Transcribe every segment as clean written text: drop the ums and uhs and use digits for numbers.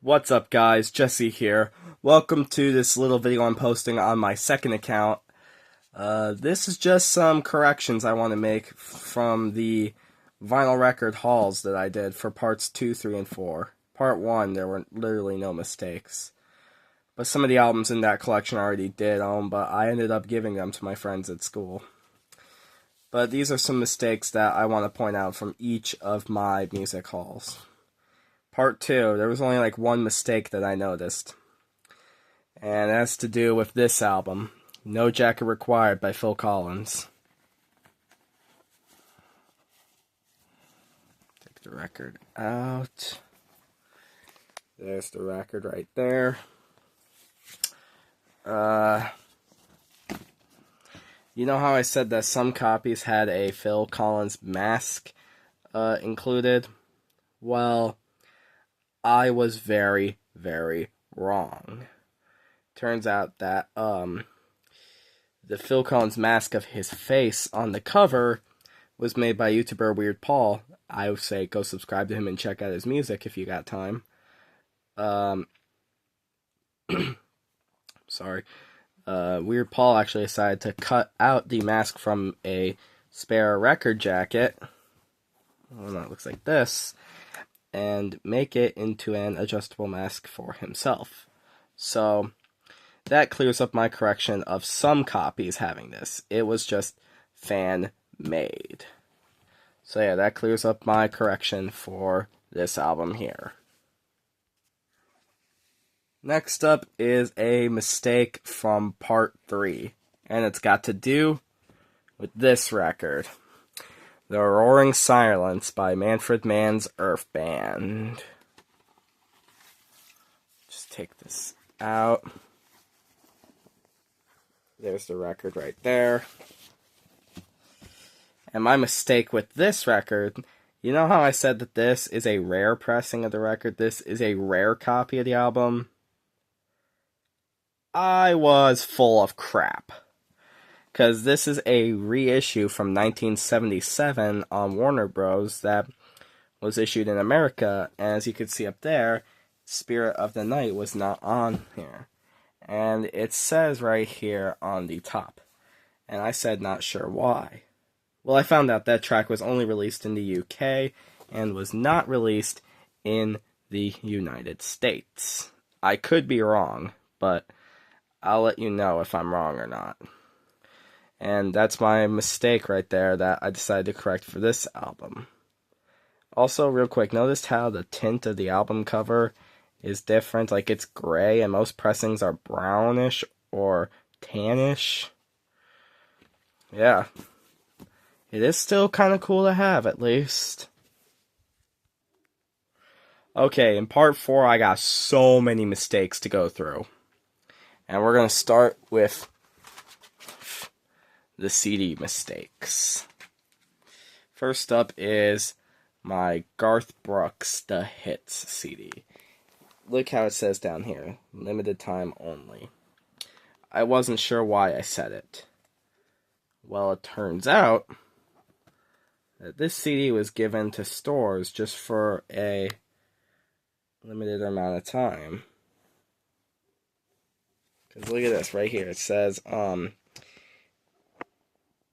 What's up, guys? Jesse here. Welcome to this little video I'm posting on my second account. This is just some corrections I want to make from the vinyl record hauls that I did for parts 2, 3, and 4. Part 1, there were literally no mistakes. But some of the albums in that collection I already did own, but I ended up giving them to my friends at school. But these are some mistakes that I want to point out from each of my music hauls. Part 2, there was only like one mistake that I noticed. And it has to do with this album, No Jacket Required by Phil Collins. Take the record out. There's the record right there. You know how I said that some copies had a Phil Collins mask included? Well, I was very, very wrong. Turns out that the Phil Collins mask of his face on the cover was made by YouTuber Weird Paul. I would say go subscribe to him and check out his music if you got time. Sorry. Weird Paul actually decided to cut out the mask from a spare record jacket. Well, it looks like this. And make it into an adjustable mask for himself. So that clears up my correction of some copies having this. It was just fan-made. So yeah, that clears up my correction for this album here. Next up is a mistake from part 3. And it's got to do with this record. The Roaring Silence by Manfred Mann's Earth Band. Just take this out. There's the record right there. And my mistake with this record, you know how I said that this is a rare pressing of the record? This is a rare copy of the album? I was full of crap. Because this is a reissue from 1977 on Warner Bros. That was issued in America. And as you can see up there, Spirit of the Night was not on here. And it says right here on the top. And I said not sure why. Well, I found out that track was only released in the UK and was not released in the United States. I could be wrong, but I'll let you know if I'm wrong or not. And that's my mistake right there that I decided to correct for this album. Also, real quick, notice how the tint of the album cover is different? Like, it's gray, and most pressings are brownish or tannish. Yeah. It is still kind of cool to have, at least. Okay, in part 4, I got so many mistakes to go through. And we're going to start with the CD mistakes. First up is my Garth Brooks The Hits CD. Look how it says down here, limited time only. I wasn't sure why I said it. Well, it turns out that this CD was given to stores just for a limited amount of time. Because look at this right here. It says,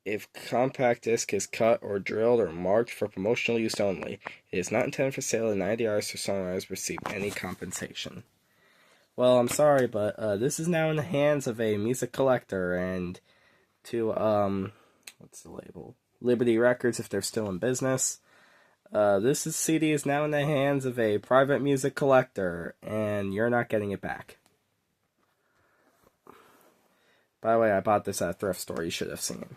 if compact disc is cut or drilled or marked for promotional use only, it is not intended for sale, and 90 artists or songwriters receive any compensation. Well, I'm sorry, but this is now in the hands of a music collector, and to, what's the label? Liberty Records, if they're still in business. This CD is now in the hands of a private music collector, and you're not getting it back. By the way, I bought this at a thrift store. You should have seen.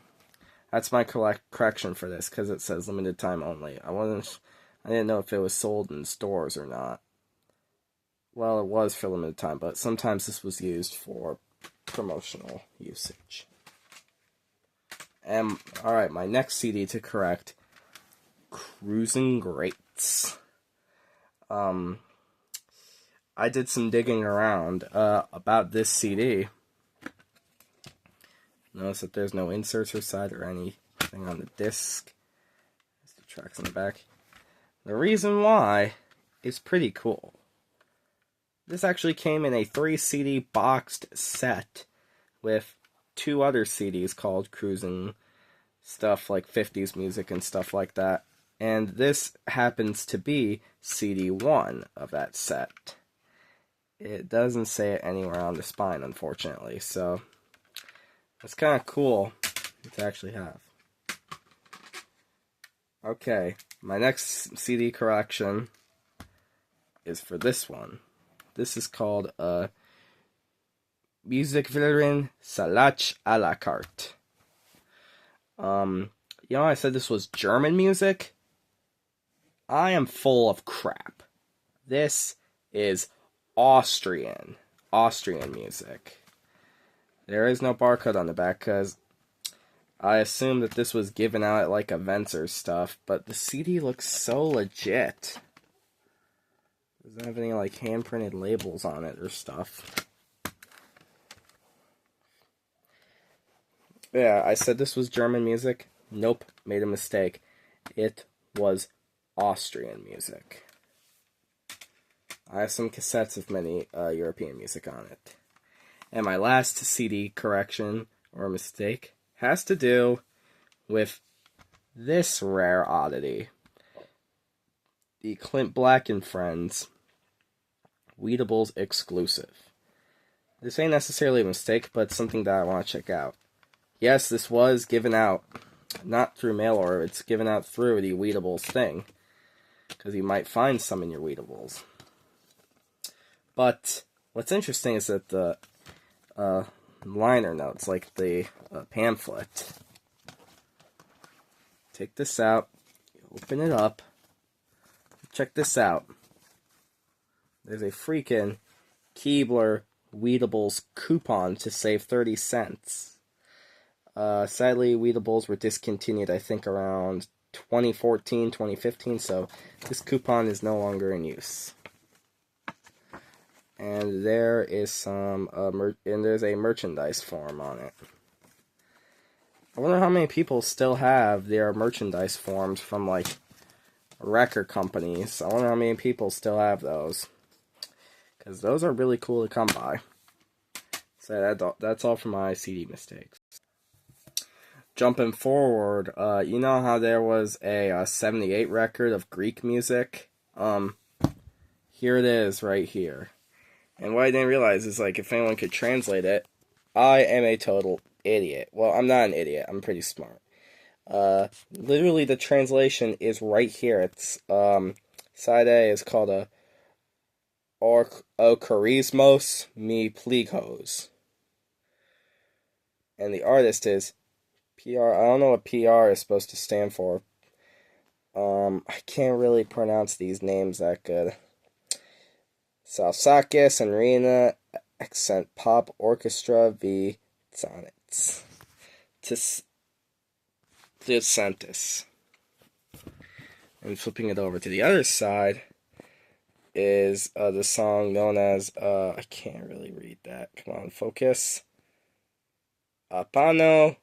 That's my correction for this, because it says limited time only. I didn't know if it was sold in stores or not. Well, it was for limited time, but sometimes this was used for promotional usage. And, alright, my next CD to correct, Cruising Greats. I did some digging around about this CD. Notice that there's no inserts or side or anything on the disc. There's the tracks on the back. The reason why is pretty cool. This actually came in a 3 CD boxed set with 2 other CDs called Cruising stuff like 50s music and stuff like that. And this happens to be CD 1 of that set. It doesn't say it anywhere on the spine, unfortunately, so it's kind of cool to actually have. Okay, my next CD correction is for this one. This is called Musikverein Salach à la carte. I said this was German music. I am full of crap. This is Austrian music. There is no barcode on the back because I assume that this was given out at like events or stuff, but the CD looks so legit. Doesn't have any like hand printed labels on it or stuff. Yeah, I said this was German music. Nope, made a mistake. It was Austrian music. I have some cassettes of many European music on it. And my last CD correction, or mistake, has to do with this rare oddity. The Clint Black and Friends Weedables exclusive. This ain't necessarily a mistake, but it's something that I want to check out. Yes, this was given out, not through mail order, it's given out through the Weedables thing, because you might find some in your Weedables. But what's interesting is that the liner notes, like the pamphlet, take this out, open it up, check this out. There's a freaking Keebler Weedables coupon to save 30 cents. Sadly, Weedables were discontinued, I think, around 2014, 2015, so this coupon is no longer in use. And there is some, and there's a merchandise form on it. I wonder how many people still have their merchandise forms from, like, record companies. I wonder how many people still have those. Because those are really cool to come by. So that's all for my CD mistakes. Jumping forward, you know how there was a 78 record of Greek music? Here it is right here. And what I didn't realize is, like, if anyone could translate it, I am a total idiot. Well, I'm not an idiot. I'm pretty smart. Literally, the translation is right here. It's, side A is called a Charismos me pligos. And the artist is PR. I don't know what PR is supposed to stand for. I can't really pronounce these names that good. Salsakis and Rena Accent Pop Orchestra v Sonnets. DeSantis. And flipping it over to the other side is the song known as, I can't really read that. Come on, focus. Apano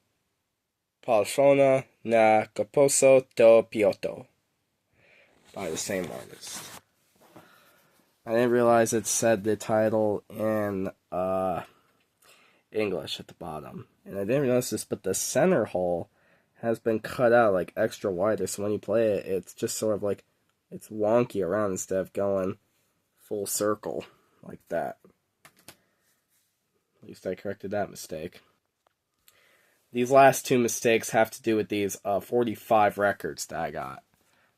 Palfona na Caposo to Piotto by the same artist. I didn't realize it said the title in English at the bottom. And I didn't notice this, but the center hole has been cut out like extra wider, so when you play it, it's just sort of like, it's wonky around instead of going full circle like that. At least I corrected that mistake. These last two mistakes have to do with these 45 records that I got.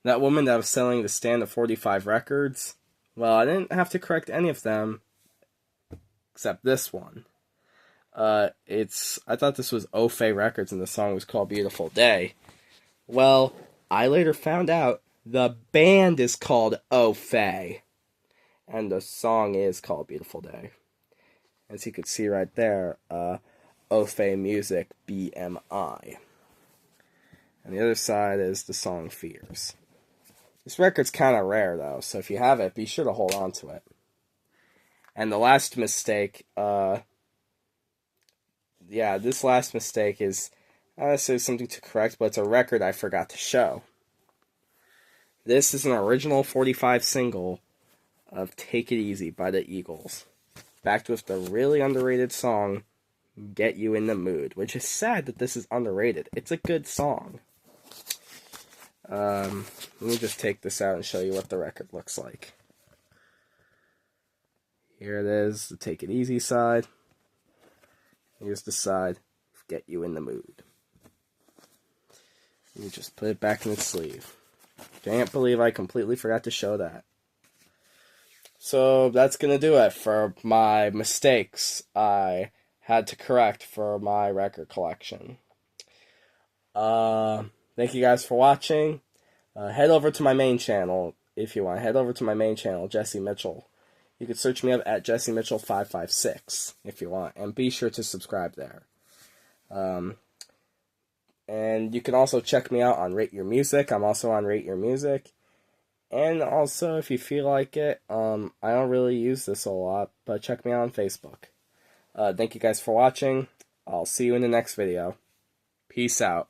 That woman that was selling the stand of 45 records, well, I didn't have to correct any of them except this one. I thought this was Ofe Records and the song was called Beautiful Day. Well, I later found out the band is called Ofe and the song is called Beautiful Day. As you can see right there, Ofe Music BMI. And the other side is the song Fears. This record's kind of rare though, so if you have it, be sure to hold on to it. And the last mistake, this last mistake is, this is something to correct, but it's a record I forgot to show. This is an original 45 single of Take It Easy by the Eagles. Backed with the really underrated song, Get You in the Mood, which is sad that this is underrated. It's a good song. Let me just take this out and show you what the record looks like. Here it is, the Take It Easy side. Here's the side, Get You in the Mood. Let me just put it back in its sleeve. Can't believe I completely forgot to show that. So that's going to do it for my mistakes I had to correct for my record collection. Thank you guys for watching. Head over to my main channel if you want. Head over to my main channel, Jesse Mitchell. You can search me up at Jesse Mitchell 556 if you want. And be sure to subscribe there. And you can also check me out on Rate Your Music. I'm also on Rate Your Music. And also, if you feel like it, I don't really use this a lot, but check me out on Facebook. Thank you guys for watching. I'll see you in the next video. Peace out.